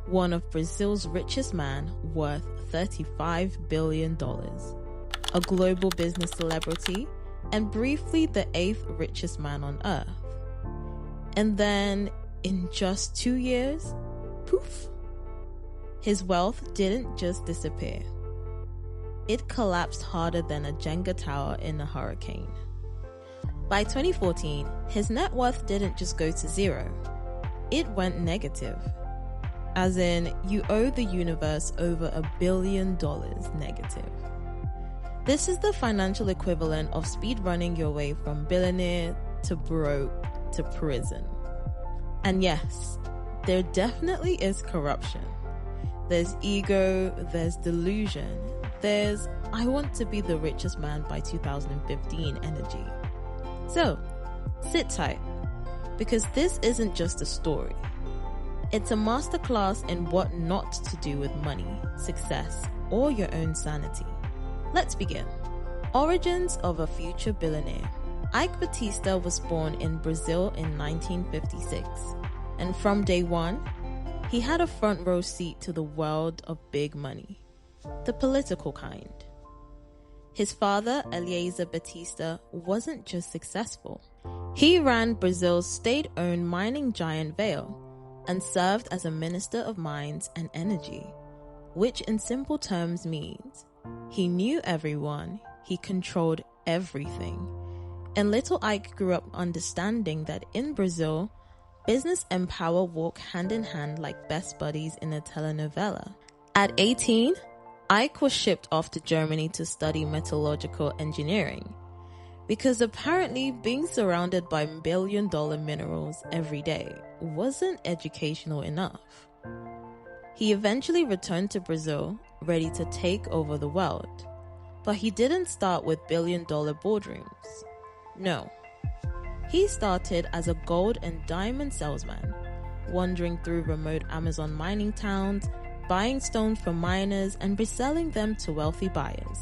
one of Brazil's richest men worth $35 billion, a global business celebrity, and briefly the 8th richest man on earth. And then, in just 2 years, poof, his wealth didn't just disappear. It collapsed harder than a Jenga tower in a hurricane. By 2014, his net worth didn't just go to zero. It went negative. As in, you owe the universe over $1 billion negative. This is the financial equivalent of speedrunning your way from billionaire to broke to prison. And yes, there definitely is corruption. There's ego, there's delusion, there's I want to be the richest man by 2015 energy. So, sit tight, because this isn't just a story. It's a masterclass in what not to do with money, success, or your own sanity. Let's begin. Origins of a future billionaire. Eike Batista was born in Brazil in 1956, and from day one, he had a front row seat to the world of big money, the political kind. His father, Eike Batista, wasn't just successful. He ran Brazil's state-owned mining giant Vale and served as a minister of mines and energy, which in simple terms means he knew everyone, he controlled everything. And little Eike grew up understanding that in Brazil, business and power walk hand in hand like best buddies in a telenovela. At 18, Eike was shipped off to Germany to study metallurgical engineering, because apparently being surrounded by billion-dollar minerals every day wasn't educational enough. He eventually returned to Brazil, ready to take over the world. But he didn't start with billion-dollar boardrooms. No. He started as a gold and diamond salesman, wandering through remote Amazon mining towns, buying stones from miners and reselling them to wealthy buyers.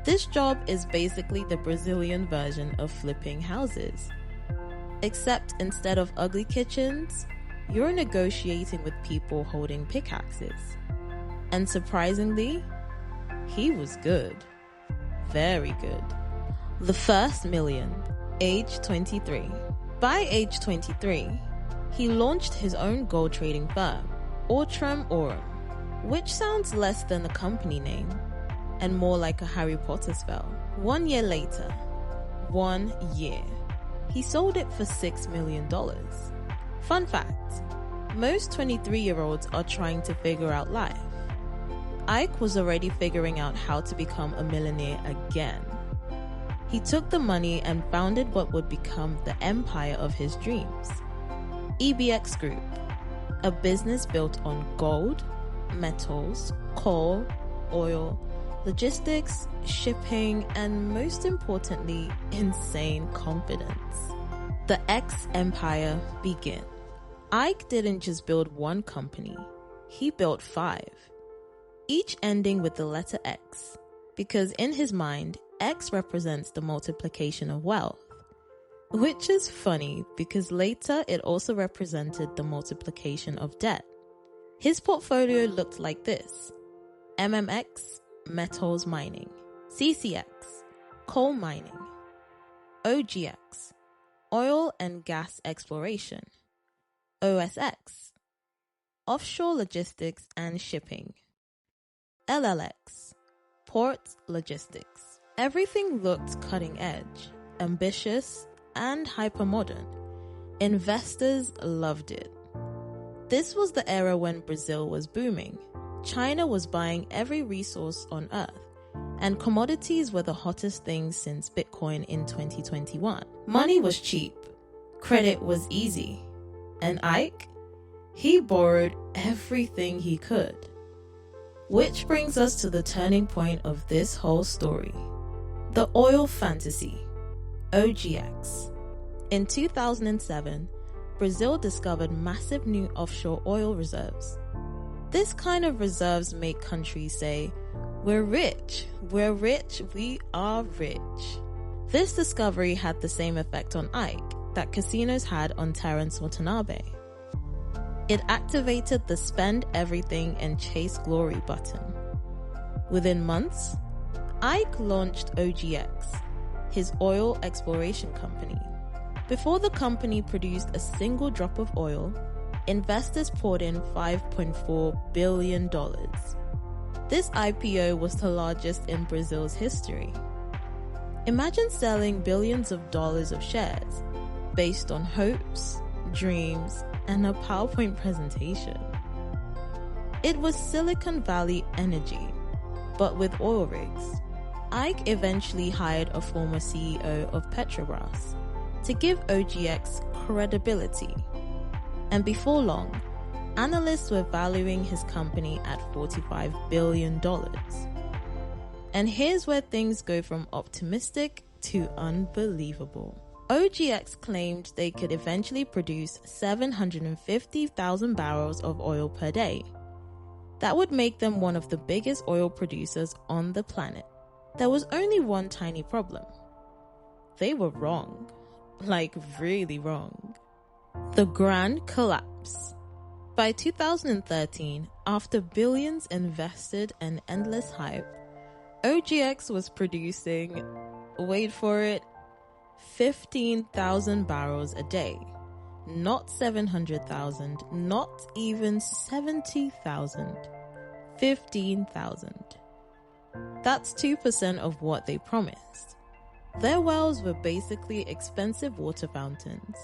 This job is basically the Brazilian version of flipping houses. Except instead of ugly kitchens, you're negotiating with people holding pickaxes. And surprisingly, he was good. Very good. The first million, age 23. By age 23, he launched his own gold trading firm, Ortrum Aurum, which sounds less than a company name and more like a Harry Potter spell. 1 year later, 1 year, he sold it for $6 million. Fun fact, most 23-year-olds are trying to figure out life. Eike was already figuring out how to become a millionaire again. He took the money and founded what would become the empire of his dreams. EBX Group, a business built on gold, metals, coal, oil, logistics, shipping, and most importantly, insane confidence. The X Empire began. Eike didn't just build one company, he built 5, each ending with the letter X, because in his mind, X represents the multiplication of wealth. Which is funny because later it also represented the multiplication of debt. His portfolio looked like this: MMX, metals mining; CCX, coal mining; OGX, oil and gas exploration; OSX, offshore logistics and shipping; LLX, port logistics. Everything looked cutting edge, ambitious, and hypermodern. Investors loved it. This was the era when Brazil was booming. China was buying every resource on earth, and commodities were the hottest thing since Bitcoin in 2021. Money was cheap, credit was easy, and Eike, he borrowed everything he could. Which brings us to the turning point of this whole story. The oil fantasy, OGX. In 2007, Brazil discovered massive new offshore oil reserves. This kind of reserves make countries say, we're rich, we are rich. This discovery had the same effect on Eike that casinos had on Terence Watanabe. It activated the spend everything and chase glory button. Within months, Ike launched OGX, his oil exploration company. Before the company produced a single drop of oil, investors poured in $5.4 billion. This IPO was the largest in Brazil's history. Imagine selling billions of dollars of shares based on hopes, dreams, and a PowerPoint presentation. It was Silicon Valley energy, but with oil rigs. Ike eventually hired a former CEO of Petrobras to give OGX credibility. And before long, analysts were valuing his company at $45 billion. And here's where things go from optimistic to unbelievable. OGX claimed they could eventually produce 750,000 barrels of oil per day. That would make them one of the biggest oil producers on the planet. There was only one tiny problem. They were wrong. Like, really wrong. The Grand Collapse. By 2013, after billions invested and endless hype, OGX was producing, wait for it, 15,000 barrels a day. Not 700,000, not even 70,000. 15,000. That's 2% of what they promised. Their wells were basically expensive water fountains.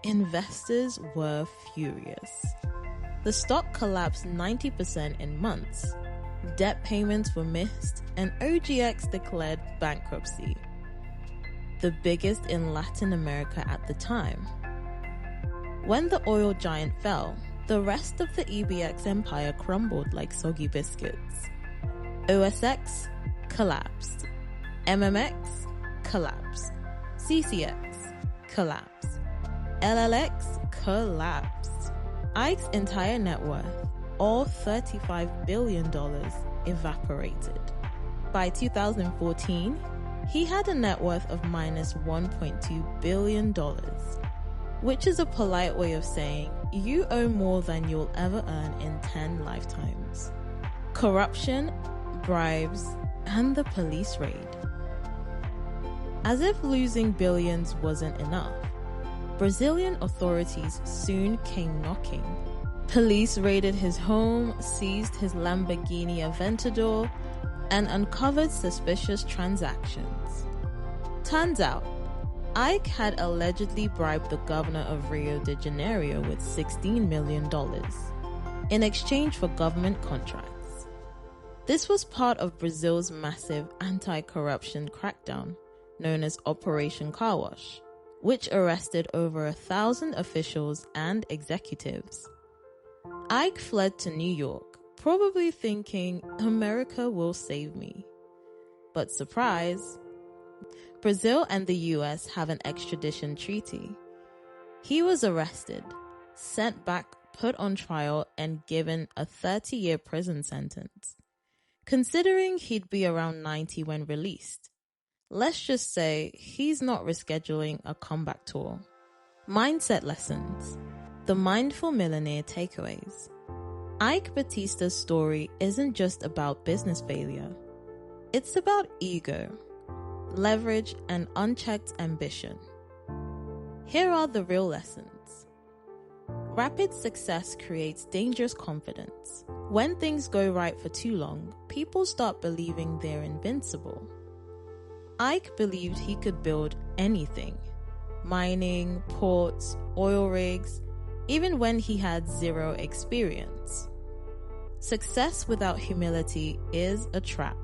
Investors were furious. The stock collapsed 90% in months. Debt payments were missed, and OGX declared bankruptcy. The biggest in Latin America at the time. When the oil giant fell, the rest of the EBX empire crumbled like soggy biscuits. OSX collapsed. MMX collapsed. CCX collapsed. LLX collapsed. Ike's entire net worth, all $35 billion, evaporated. By 2014, he had a net worth of minus $1.2 billion, which is a polite way of saying you owe more than you'll ever earn in 10 lifetimes. Corruption, bribes, and the police raid. As if losing billions wasn't enough, Brazilian authorities soon came knocking. Police raided his home, seized his Lamborghini Aventador, and uncovered suspicious transactions. Turns out, Ike had allegedly bribed the governor of Rio de Janeiro with $16 million in exchange for government contracts. This was part of Brazil's massive anti-corruption crackdown, known as Operation Car Wash, which arrested over 1,000 officials and executives. Ike fled to New York, probably thinking, America will save me. But surprise, Brazil and the US have an extradition treaty. He was arrested, sent back, put on trial, and given a 30-year prison sentence. Considering he'd be around 90 when released, let's just say he's not rescheduling a comeback tour. Mindset lessons. The mindful millionaire takeaways. Eike Batista's story isn't just about business failure. It's about ego, leverage, and unchecked ambition. Here are the real lessons. Rapid success creates dangerous confidence. When things go right for too long, people start believing they're invincible. Ike believed he could build anything. Mining, ports, oil rigs, even when he had zero experience. Success without humility is a trap.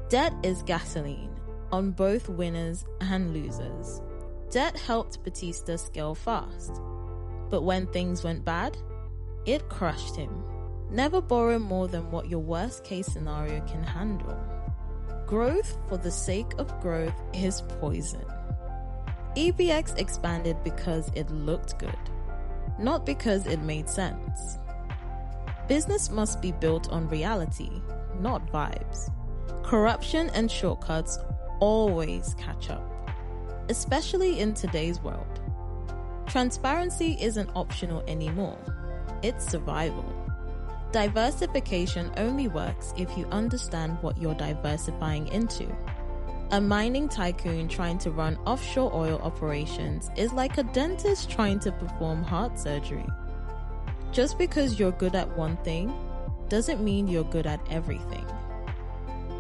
Debt is gasoline on both winners and losers. Debt helped Batista scale fast, but when things went bad, it crushed him. Never borrow more than what your worst case scenario can handle. Growth for the sake of growth is poison. EBX expanded because it looked good, not because it made sense. Business must be built on reality, not vibes. Corruption and shortcuts always catch up, especially in today's world. Transparency isn't optional anymore. it's survival. Diversification only works if you understand what you're diversifying into. A mining tycoon trying to run offshore oil operations is like a dentist trying to perform heart surgery. Just because you're good at one thing doesn't mean you're good at everything.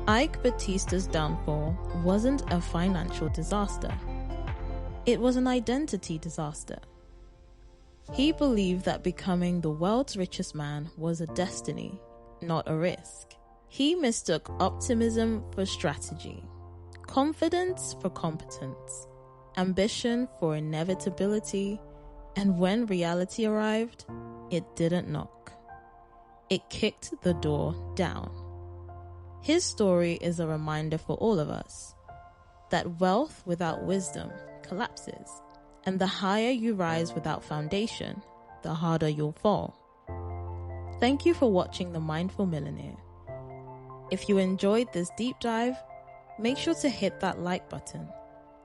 Eike Batista's downfall wasn't a financial disaster. It was an identity disaster. He believed that becoming the world's richest man was a destiny, not a risk. He mistook optimism for strategy, confidence for competence, ambition for inevitability, and when reality arrived, it didn't knock. It kicked the door down. His story is a reminder for all of us that wealth without wisdom collapses, and the higher you rise without foundation, the harder you'll fall. Thank you for watching The Mindful Millionaire. If you enjoyed this deep dive, make sure to hit that like button,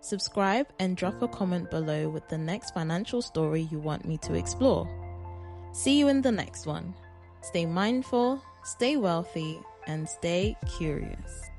subscribe, and drop a comment below with the next financial story you want me to explore. See you in the next one. Stay mindful, stay wealthy, and stay curious.